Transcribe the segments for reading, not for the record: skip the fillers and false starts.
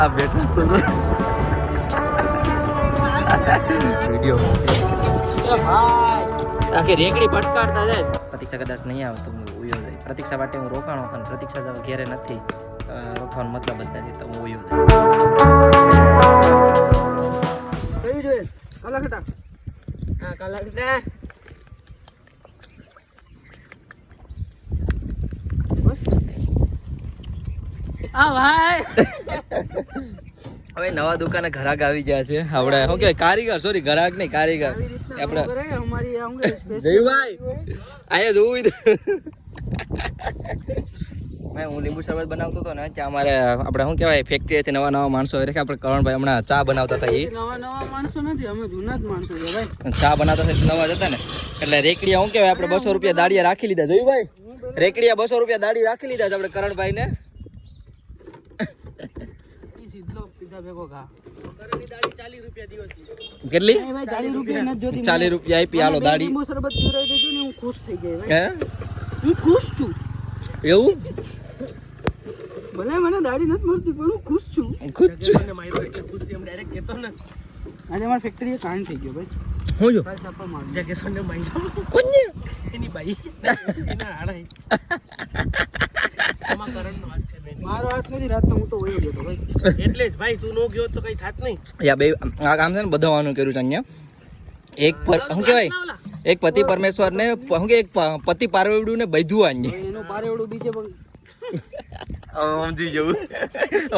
આ બેઠો તો વિડિયો આખી રેકડી ભટકાડતા જાય. પ્રતીક્ષા કદાચ નહીં આવે તો હું ઉયો જાય. પ્રતીક્ષા માટે હું રોકાણો પણ પ્રતીક્ષા જવા ઘેરે નથી. રોકવાનો મતલબ જ નથી તો હું ઉયો જાય. કઈ જોઈએ કલાકટા હા કલાકટા બસ આ ભાઈ હવે નવા દુકાને ઘરાક આવી ગયા છે. આપણે શું કહેવાય કારીગર, સોરી ઘરાક નહીં કારીગર. આપણે અમારી જયભાઈ અહીંયા જોવું ભાઈ હું લીંબુ શરબત બનાવતો હતો ને ત્યાં અમારે આપણે શું કહેવાય ફેક્ટરીથી નવા નવા માણસો આવે કે આપણે કરણભાઈ હમણાં ચા બનાવતા હતા. એ નવા માણસો નથી, અમે જૂના જ માણસો છે ભાઈ. ચા બનાવતા હતા નવા જ હતા ને એટલે રેકડીયા શું કહેવાય આપણે 200 રૂપિયા દાડિયા રાખી લીધા. જયભાઈ રેકડીયા 200 રૂપિયા દાડી રાખી લીધા છે આપણે કરણભાઈ ને. કેટલી 40 રૂપિયા આપી હાલો દાડી. શરબત પીવડાવી દેજો ને હું ખુશ થઈ જાય. હું ખુશ છું એવું ભલે મને દાડી નથી મળતી પણ હું ખુશ છું. ખુશ છું. આજે અમારી ફેક્ટરી કાંડ થઈ ગયો ભાઈ. હું જો કોને એની બાઈ એના હાડા મારો હાથ નથી રાત તો હું તો હોય ગયો ભાઈ. એટલે જ ભાઈ તું નો ગયો તો કઈ થાત નહીં. યા બે આ કામ છે ને બધાવાનું કર્યું છે અહીંયા. એક પર શું કહેવાય એક પતિ પરમેશ્વર ને શું કે એક પતિ પારવેડું ને બધું આંજે એનું પારેવડું બીજે પણ સમજી જવું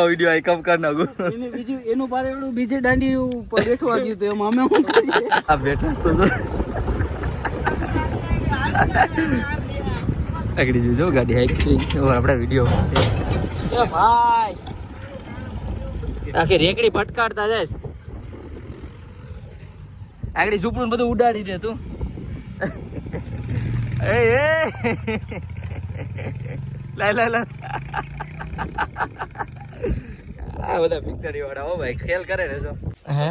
વિડિયો આઈ કમ કર નાખું. એને બીજું એનું પારેવડું બીજે દાંડી ઉપર બેઠવા ગયું તો એમ અમે શું કરીએ. આ બેઠા તો આગળ જોજો ગાડી હાઈક આપણે વિડિયો એ ભાઈ આખી રેકડી ભટકાડતા જાય. આગળ ઝૂપડું બધું ઉડાડી દે તું. એ લાય લાય લાય આ બધા પિક્ચરી વાળા હો ભાઈ ખેલ કરે ને જો. હે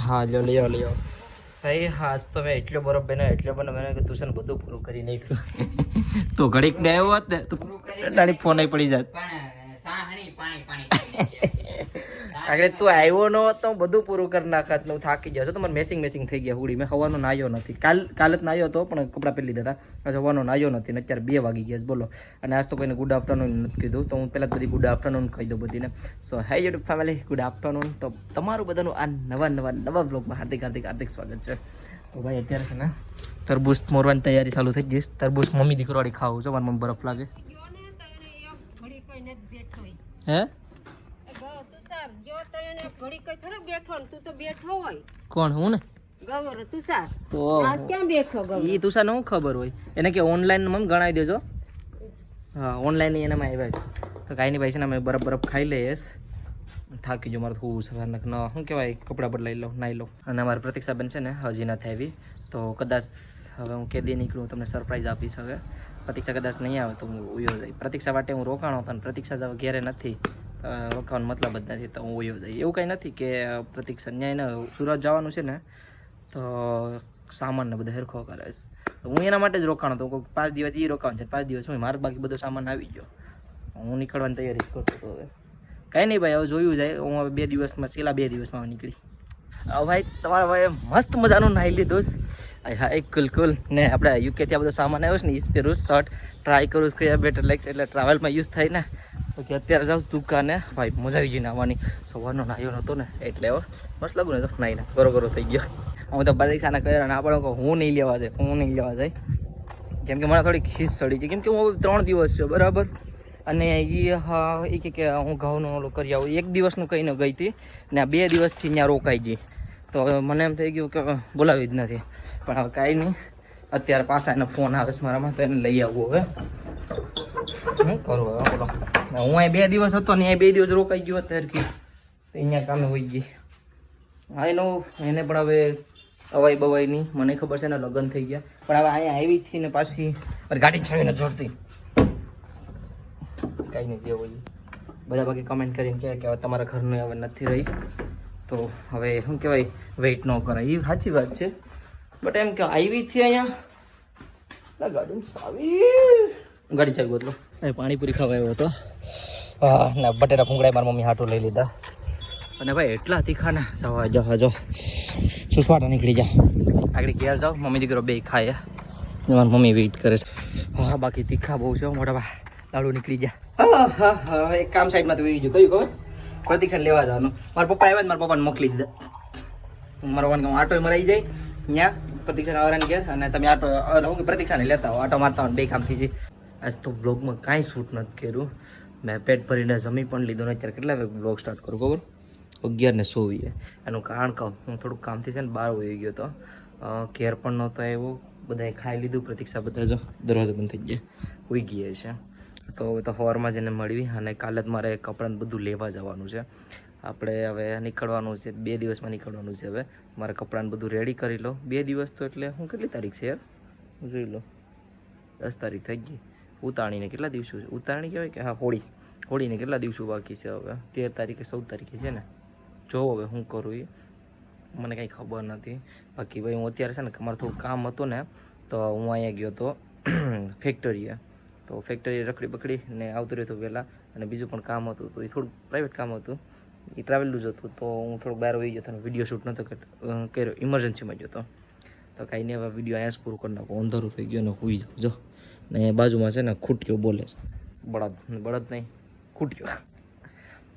હા લ્યો ભાઈ હાસ તો મેં એટલો બરફ બને કે તું બધું પૂરું કરી નાખ્યું. તો ઘડીક ને આવ્યો હોત ને તો તારી ફોન પડી જાત. આગળ તું આવ્યો ન હોત તો બધું પૂરું કરી નાખત. હું થાકી ગયો તો મને મેસિંગ થઈ ગયા હુડી. મેં હવાનો નાયો નથી. કાલે જ નાયો હતો પણ કપડાં પહેરી લીધા હતા. આજે હવાનો નાયો નથી ને અત્યારે 2 વાગી ગયા બોલો. અને આજ તો કોઈને ગુડ આફ્ટરનૂન નથી કીધું તો હું પહેલાં બધી ગુડ આફ્ટરનૂન કહી દઉં બધીને. સો હે યુટ્યુબ ફેમિલી ગુડ આફ્ટરનૂન. તો તમારું બધાનું આ નવા બ્લોગમાં હાર્દિક સ્વાગત છે. તો ભાઈ અત્યારે છે ને તરબૂચ મોરવાની તૈયારી ચાલુ થઈ ગઈ. તરબૂચ મમ્મી દીકરોવાળી ખાવું છે. મારી મમ્મી બરફ લાગે હે કોણ હું ને તો ઈ તુષાર નો ખબર હોય એને કે ઓનલાઈન મમ ગણાવી દેજો. હા ઓનલાઈન એનામાં આવ્યા છે તો કાંઈ નહીં ભાઈ છે ને અમે બરફ ખાઈ લઈએ. થાકી જો મારે થોડું સવાર ન શું કહેવાય કપડાં બદલાઈ લો નાઈ લો. અને અમારી પ્રતીક્ષાબેન છે ને હજી નથી આવી તો કદાચ હવે હું કેદી નીકળું તમને સરપ્રાઈઝ આપીશ. હવે પ્રતીક્ષા કદાચ નહીં આવે તો હું ઉયો જાય. પ્રતીક્ષા માટે હું રોકાણો પણ પ્રતીક્ષા જવા ઘેરે નથી. રોકાવાનો મતલબ જ નથી તો હું ઉયો જાય. એવું કંઈ નથી કે પ્રતીક્ષા ન્યાય ને સુરત જવાનું છે ને તો સામાન ને બધો હેરખો કરે છે. હું એના માટે જ રોકાણો તો 5 દિવસ એ રોકાવાનું છે. 5 દિવસ હું મારે બાકી બધો સામાન આવી ગયો. હું નીકળવાની તૈયારી જ કરતો હતો. હવે કાંઈ નહીં ભાઈ હવે જોયું જાય. હું હવે 2 દિવસમાં છેલ્લા 2 દિવસમાં નીકળી. ભાઈ તમારા ભાઈ મસ્ત મજાનું નાહી લીધું હા એક કુલ ને આપણે યુકેથી આ બધો સામાન આવ્યો છે ને ઈ પહેરું શર્ટ ટ્રાય કરું કયા બેટર લાગશે એટલે ટ્રાવેલમાં યુઝ થાય ને તો અત્યારે જાઉં દુકાને. ભાઈ મજા આવી ગઈ નાવાની. સવારનો નાહ્યો નહોતો ને એટલે હવે મસ્ત લાગુ ને તો નાહીને ગરો થઈ ગયો. હું તો પરીક્ષાના કર્યા ના પડે હું નહીં લેવા જાય કેમ કે મને થોડી ખીસ ચડી છે કેમ કે હું 3 દિવસ છે બરાબર. અને એ કે હું ઘઉંનું ઓલું કરી આવું 1 દિવસનું કહીને ગઈ હતી ને આ 2 દિવસથી ત્યાં રોકાઈ ગઈ. તો હવે મને એમ થઈ ગયું કે બોલાવી જ નથી પણ હવે કાંઈ નહીં. અત્યારે પાછા એનો ફોન આવે છે મારામાં તો એને લઈ આવવું. હવે શું કરું હવે બોલો. હું અહીં 2 દિવસ હતો ને અહીં 2 દિવસ રોકાઈ ગયો અત્યારે કે અહીંયા કામે હોઈ ગઈ. હા એનો એને પણ હવે અવાઈ બવાઈ નહીં મને ખબર છે ને લગ્ન થઈ ગયા પણ હવે અહીંયા આવી હતી ને પાછી ગાડી છાવીને જોડતી કાંઈ નહીં જે હોય બધા બાકી કમેન્ટ કરીને કહે કે હવે તમારા ઘરનું હવે નથી રહી તો હવે શું કહેવાય વેઇટ ન કરાય. એ સાચી વાત છે બટ એમ કે આવીથી અહીંયા ગાડી ચાવી ગોતલો પાણીપુરી ખાવા આવ્યો હતો ના બટેટા ભૂંગળા મારી મમ્મી હાટું લઈ લીધા અને ભાઈ એટલા તીખા ને જવા જો સુસવાટા નીકળી જા આગળ ઘેર જાઓ મમ્મી દીકરો બે ખાય મારી મમ્મી વેઇટ કરે છે હા બાકી તીખા બહુ છે મોટા ભાઈ લાડુ નીકળી જા હા એક કામ સાઈડમાં તો વહી ગયું કયું ખબર પ્રતિક્ષા લેવા જવાનું મારા પપ્પા આવ્યા મારા પપ્પાને મોકલી દીધા મારો આટો મરાઈ જાય ત્યાં પ્રતિક્ષા આવવાની ઘેર અને તમે આટો હું પ્રતિક્ષાને લેતા હો આટો મારતા હોય બે કામ થઈ જાય આજ તો વ્લોગમાં કાંઈ શૂટ નથી કર્યું મેં પેટ ભરીને જમી પણ લીધું ને અત્યારે કેટલા વાગે વ્લોગ સ્ટાર્ટ કરું ખબર 11:20 એનું કારણ કહું હું થોડુંક કામથી છે ને બહાર વહી ગયો હતો ઘેર પણ નહોતો આવ્યો બધાએ ખાઈ લીધું પ્રતિક્ષા બધા જો દરવાજો બંધ થઈ ગયા હોઈ ગયા છે તો હવે તો સવારમાં જઈને મળવી અને કાલે જ મારે કપડાને બધું લેવા જવાનું છે આપણે હવે નીકળવાનું છે 2 દિવસમાં નીકળવાનું છે હવે મારે કપડાને બધું રેડી કરી લો 2 દિવસ તો એટલે હું કેટલી તારીખ છે યાર હું જોઈ લો 10 તારીખ થઈ ગઈ ઉતાણીને કેટલા દિવસો છે ઉતાણી કહેવાય કે હા હોળીને કેટલા દિવસો બાકી છે હવે 13 તારીખે 14 તારીખે છે ને જો હવે હું કરું એ મને કંઈ ખબર નથી બાકી ભાઈ હું અત્યારે છે ને મારે થોડું કામ હતું ને તો હું અહીંયા ગયો હતો ફેક્ટરીએ તો ફેક્ટરીએ રખડી બકડી ને આવતું રહ્યું હતું વહેલા અને બીજું પણ કામ હતું તો એ થોડું પ્રાઇવેટ કામ હતું એ ટ્રાવેલનું જ હતું તો હું થોડુંક બહાર વહી ગયો હતો વિડીયો શૂટ નહોતો કર્યો ઇમરજન્સીમાં જતો તો કાંઈ નહીં હવે વિડીયો અહીંયા જ પૂરું કરી નાખો અંધારું થઈ ગયો ને હોઈ જાઉં જો ને બાજુમાં છે ને ખૂટ્યો બોલે બળદ નહીં ખૂટ્યો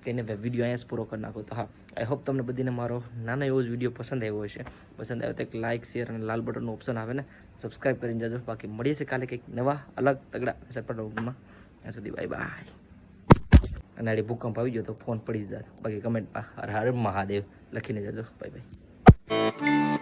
તેને ભાઈ વિડીયો અહીંયા જ પૂરો કરી નાખો તો હા આઈ હોપ તમને બધીને મારો નાનો એવો જ વિડીયો પસંદ આવ્યો હશે પસંદ આવ્યો તો એક લાઇક શેર અને લાલ બટનનું ઓપ્શન આવે ને સબસ્ક્રાઈબ કરીને જજો બાકી મળીએ છીએ કાલે કંઈક નવા અલગ તગડા સટપટમાં ત્યાં સુધી બાય બાય અને આડી ભૂકંપ આવી ગયો તો ફોન પડી જ જાય બાકી કમેન્ટમાં હર હર મહાદેવ લખીને જજો બાય બાય